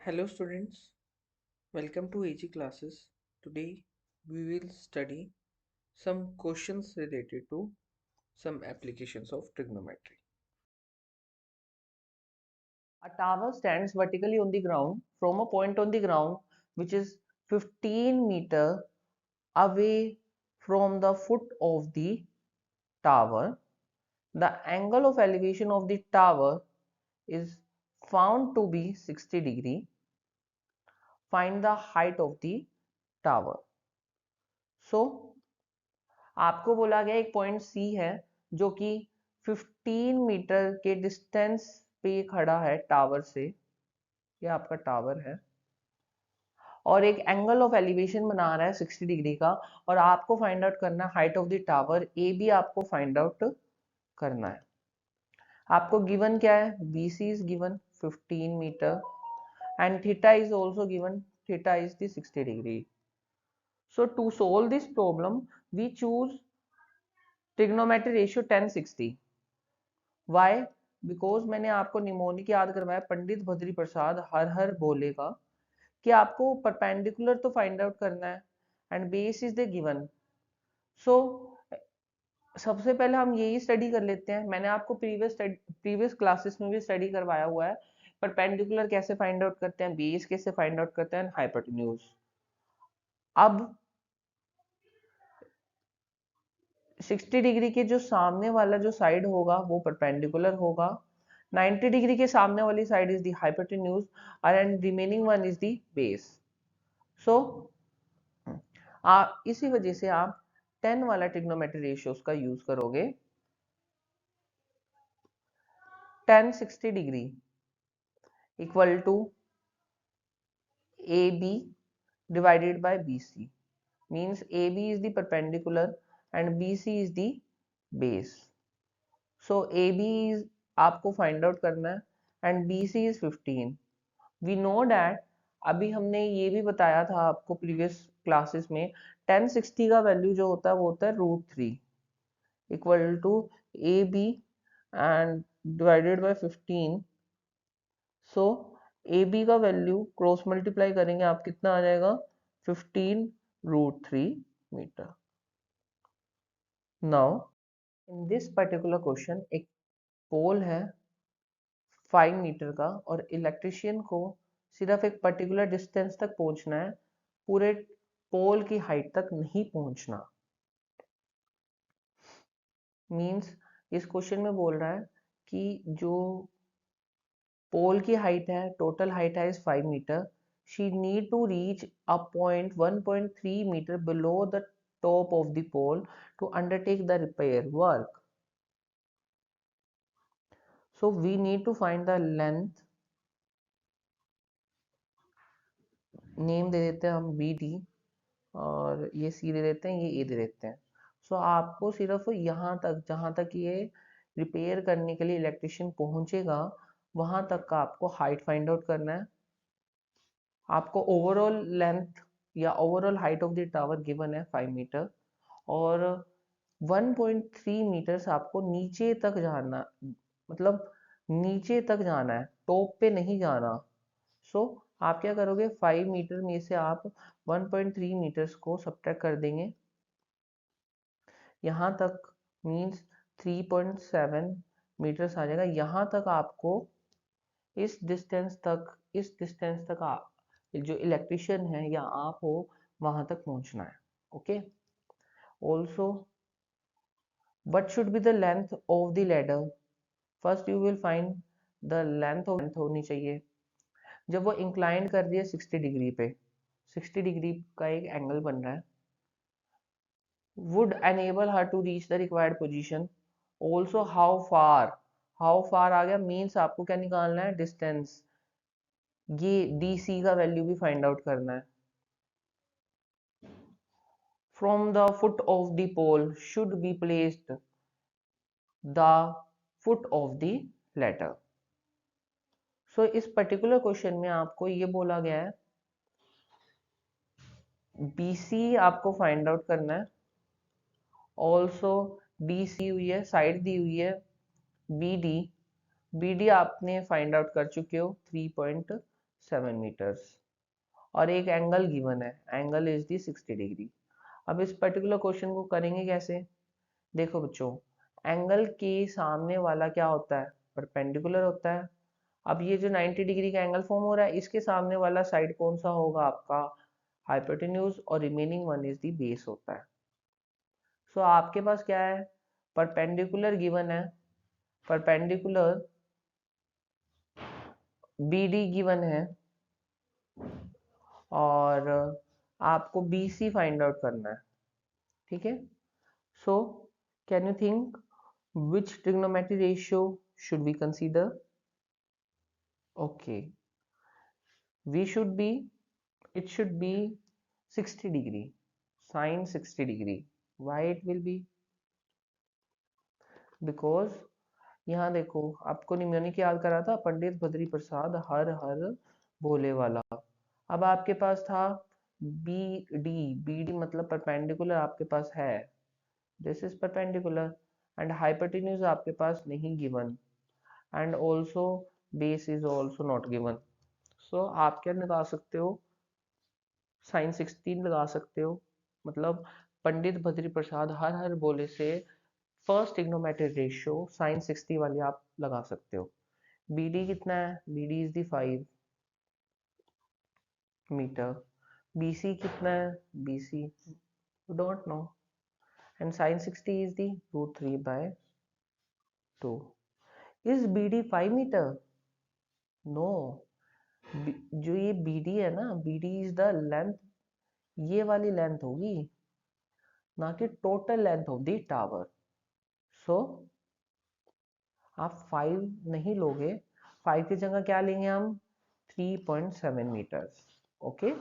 Hello students, welcome to AG classes. Today we will study some questions related to some applications of trigonometry. A tower stands vertically on the ground from a point on the ground which is 15 meter away from the foot of the tower. The angle of elevation of the tower is found to be 60 degree. Find the height of the tower. So आपको बोला गया एक point सी है जो कि 15 metre के distance पे खड़ा है टावर से। ये आपका टावर है और एक एंगल ऑफ एलिवेशन बना रहा है 60 डिग्री का और आपको फाइंड आउट करना है हाइट ऑफ द टावर। ए भी आपको फाइंड आउट करना है। आपको गिवन क्या है? BC is given 15 meter and theta is also given, theta is the 60 degree. So to solve this problem, we choose trigonometry ratio 1060. Why? Because मैंने आपको mnemonic याद करवाया पंडित बद्री प्रसाद हर हर बोले का कि आपको परपेंडिकुलर तो फाइंड आउट करना है and base is the given. So सबसे पहले हम यही स्टडी कर लेते हैं। मैंने आपको प्रीवियस क्लासेस में भी स्टडी करवाया हुआ है परपेंडिकुलर कैसे फाइंड आउट करते हैं, बेस कैसे फाइंड आउट करते हैं, हाइपोटेन्यूज। अब 60 डिग्री के जो सामने वाला जो साइड होगा वो परपेंडिकुलर होगा, 90 डिग्री के सामने वाली side is the hypotenuse and remaining one is the base. So इसी वजह से आप 10 वाला ट्रिग्नोमेट्री रेशियोज का यूज करोगे। 10 60 degree equal to AB divided by BC means AB is the perpendicular and BC is the base. So AB is आपको find out करना है and BC is 15. We know that अभी हमने ये भी बताया था आपको प्रीवियस क्लासेस में 1060 का वैल्यू जो होता है वो होता है √3 equal to AB and divided by 15. So AB का वैल्यू क्रॉस मल्टीप्लाई करेंगे आप कितना आ जाएगा 15√3 meter. Now in this particular question एक पोल है 5 मीटर का और इलेक्ट्रिशियन को सिर्फ एक पर्टिकुलर डिस्टेंस तक पहुंचना है, पूरे पोल की हाइट तक नहीं पहुंचना। मींस इस क्वेश्चन में बोल रहा है कि जो पोल की हाइट है, टोटल हाइट है 5 metre, she need to reach a point 1.3 metre below the top of the pole to undertake the repair work. So we need to find the length, name दे देते हैं हम BD और ये C दे देते हैं, ये A दे देते हैं। सो आपको सिर्फ यहाँ तक जहाँ तक ये रिपेयर करने के लिए इलेक्ट्रिशियन पहुंचेगा वहां तक का आपको हाइट फाइंड आउट करना है। आपको ओवरऑल लेंथ या overall height of the tower given है 5 मीटर और 1.3 मीटर्स आपको नीचे तक जाना, मतलब नीचे तक जाना है, टॉप पे नहीं जाना। सो आप क्या करोगे 5 मीटर में से आप 1.3 मीटर्स को सब्ट्रैक्ट कर देंगे, यहाँ तक मींस 3.7 मीटर्स आ जाएगा। यहाँ तक आपको इस डिस्टेंस तक आप जो इलेक्ट्रिशियन है या आप हो वहां तक पहुंचना है। Okay, also what should be the length of the ladder? First you will find the length होनी चाहिए। जब वो इंक्लाइन कर दिया 60 डिग्री पे, 60 डिग्री का एक एंगल बन रहा है, would enable her to reach the required position. Also how far आ गया मीन्स आपको क्या निकालना है, डिस्टेंस। ये DC का वैल्यू भी फाइंड आउट करना है। From the foot of the pole should be placed the foot of the ladder. So इस पर्टिकुलर क्वेश्चन में आपको ये बोला गया है BC आपको फाइंड आउट करना है, ऑल्सो DC हुई है, साइड दी हुई है BD, BD आपने फाइंड आउट कर चुके हो 3.7 7 meters और एक एंगल गिवन है, एंगल इज दी 60 डिग्री। अब इस पर्टिकुलर क्वेश्चन को करेंगे कैसे? देखो बच्चों, एंगल के सामने वाला क्या होता है? परपेंडिकुलर होता है। अब ये जो 90 डिग्री का एंगल फॉर्म हो रहा है, इसके सामने वाला साइड कौन सा होगा? आपका हाइपोटेन्यूज, और remaining one is the base होता है। सो आपके पास क्या है? परपेंडिकुलर गिवन है, परपेंडिकुलर बी डी गिवन है, और आपको बी सी फाइंड आउट करना है। ठीक है, so can you think which trigonometry ratio should we consider? Okay, we should be, it should be 60 degree, sine 60 degree. Why it will be? Because यहाँ देखो, आपको निम्नलिखित याद करा था, पंडित बद्री प्रसाद हर हर भोले वाला। अब आपके पास था बी डी मतलब परपेंडिकुलर आपके पास है, this is perpendicular, and hypotenuse आपके पास नहीं given, and also base is also not given. So आप क्या लगा सकते हो? साइन 16 लगा सकते हो, मतलब पंडित बद्री प्रसाद हर हर बोले से फर्स्ट ट्रिग्नोमेट्रिक रेशियो साइन 60 वाली आप लगा सकते हो। बी डी कितना है? B D is the 5 metre. B C कितना है? B C you don't know, and sine 60 is the √3/2। Is B D 5 metre? No, जो ये बी डी है ना, B D is the length, ये वाली लेंथ होगी, ना कि total length of the tower. So आप 5 नहीं लोगे, 5 की जगह क्या लेंगे हम? 3.7 metres. Okay,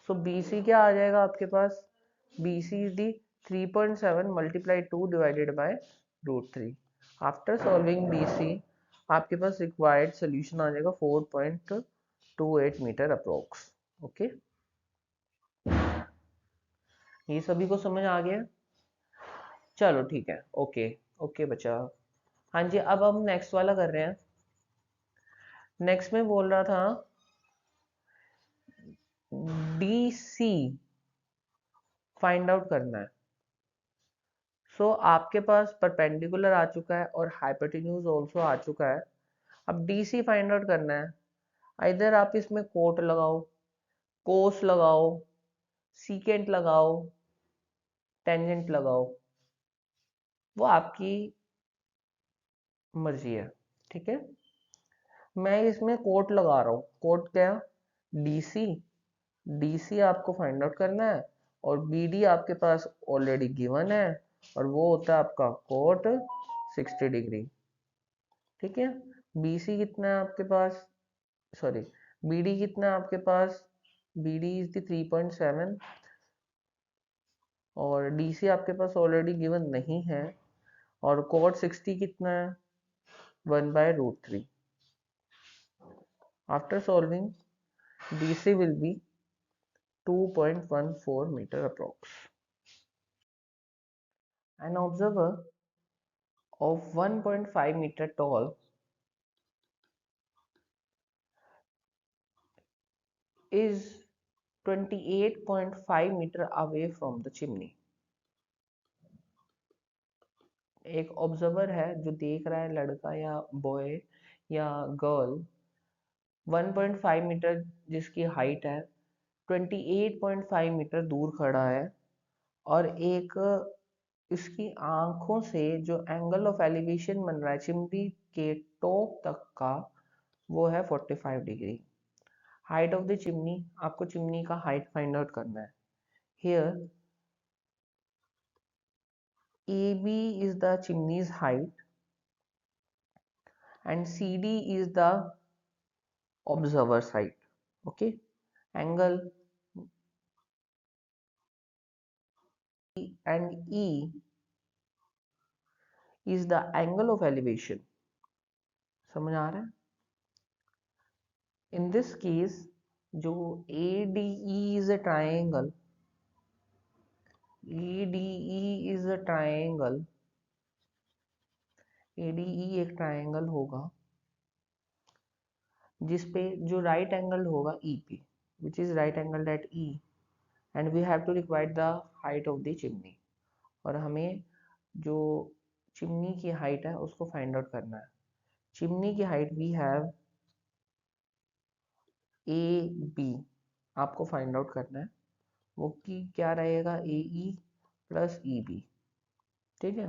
so B C क्या आ जाएगा आपके पास? B C is the 3.7 multiply 2 divided by √3। After solving B C आपके पास रिक्वायर्ड सोल्यूशन आ जाएगा 4.28 मीटर अप्रोक्स। ओके, ये सभी को समझ आ गया? चलो ठीक है, ओके ओके बच्चा। हाँ जी, अब हम नेक्स्ट वाला कर रहे हैं। नेक्स्ट में बोल रहा था डी सी फाइंड आउट करना है। सो आपके पास परपेंडिकुलर आ चुका है और हाइपोटेन्यूज ऑल्सो आ चुका है। अब डी सी फाइंड आउट करना है। इधर आप इसमें कोट लगाओ, कोस लगाओ, सीकेंट लगाओ, टेंजेंट लगाओ, वो आपकी मर्जी है। ठीक है, मैं इसमें कोट लगा रहा हूँ। कोट क्या? डी सी, डी सी आपको फाइंड आउट करना है, और बी डी आपके पास ऑलरेडी गिवन है, और वो होता है आपका कोट 60 डिग्री। ठीक है, बी सी कितना है आपके पास? सॉरी, बी डी कितना है आपके पास? बी डी इज द 3.7, और डी सी आपके पास ऑलरेडी गिवन नहीं है, और कोट 60 कितना है? 1/√3। After solving D C will be 2.14 meter approx. An observer of 1.5 meter tall is 28.5 meter away from the chimney. एक ऑब्जर्वर है जो देख रहा है, लड़का या बॉय या गर्ल, 1.5 मीटर जिसकी हाइट है, 28.5 मीटर दूर खड़ा है, और एक इसकी आंखों से जो एंगल ऑफ एलिवेशन बन रहा है चिमनी के टॉप तक का, वो है 45 degree. Height of the chimney, आपको चिमनी का हाइट फाइंड आउट करना है। Here AB is the chimney's height and CD is the observer's height. Okay, angle E and E is the angle of elevation. समझ आ रहा है? In this case, जो ADE is a triangle, ADE is a triangle, ADE एक triangle होगा, जिस पे जो right angle होगा ई पे, which is right angle at E, and we have to require the height of the chimney, और हमें जो चिमनी की हाइट है उसको फाइंड आउट करना है। चिमनी की height we have A B, आपको फाइंड आउट करना है, वो की क्या रहेगा, ए ई प्लस ई बी। ठीक है,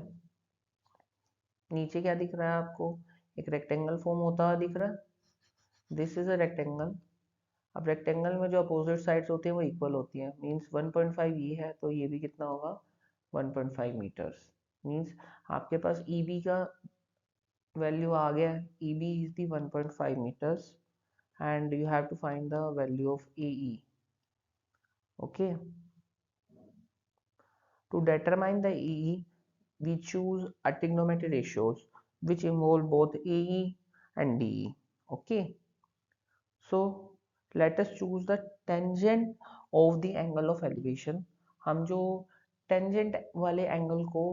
नीचे क्या दिख रहा है आपको, एक रेक्टेंगल फॉर्म होता हुआ दिख रहा है, दिस इज अ रेक्टेंगल। अब रेक्टेंगल में जो अपोजिट साइड्स होती हैं वो इक्वल होती हैं, मीन्स 1.5 ये है तो ये भी कितना होगा, 1.5 मीटर्स। मीन्स आपके पास ई बी का वैल्यू आ गया है, E B is the 1.5 meters and you have to find the value of AE. Okay, to determine the AE we choose a trigonometry ratios which involve both AE and DE. Okay, so let us choose the tangent of the angle of elevation. हम जो tangent वाले angle को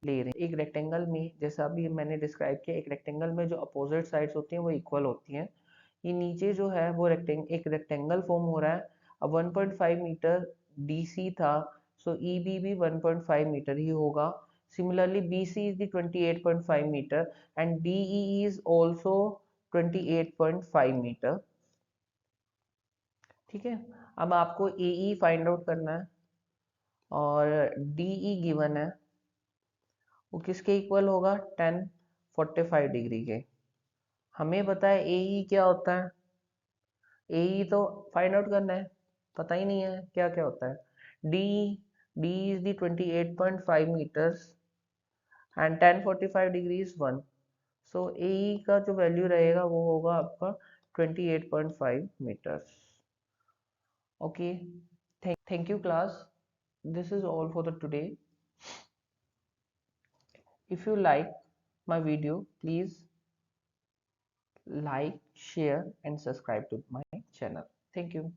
ले रहे हैं एक rectangle में, जैसा अभी मैंने डिस्क्राइब किया, एक रेक्टेंगल में जो अपोजिट साइड्स होती हैं वो इक्वल होती हैं। ये नीचे जो है वो एक रेक्टेंगल फॉर्म हो रहा है। अब 1.5 मीटर DC था, सो EB भी 1.5 मीटर ही होगा। Similarly, BC is the 28.5 meter and DE is also 28.5 meter. ठीक है, अब आपको AE फाइंड आउट करना है और DE गिवन है, वो किसके इक्वल होगा, 1045 डिग्री के। हमें पता है AE क्या होता है, AE तो फाइंड आउट करना है, पता ही नहीं है क्या क्या होता है। D is the 28.5 meters and 1045 degree is 1, so AE का जो वैल्यू रहेगा वो होगा आपका 28.5 meters. Okay, thank you class, this is all for the today. If you like my video, please like, share and subscribe to my channel. Thank you.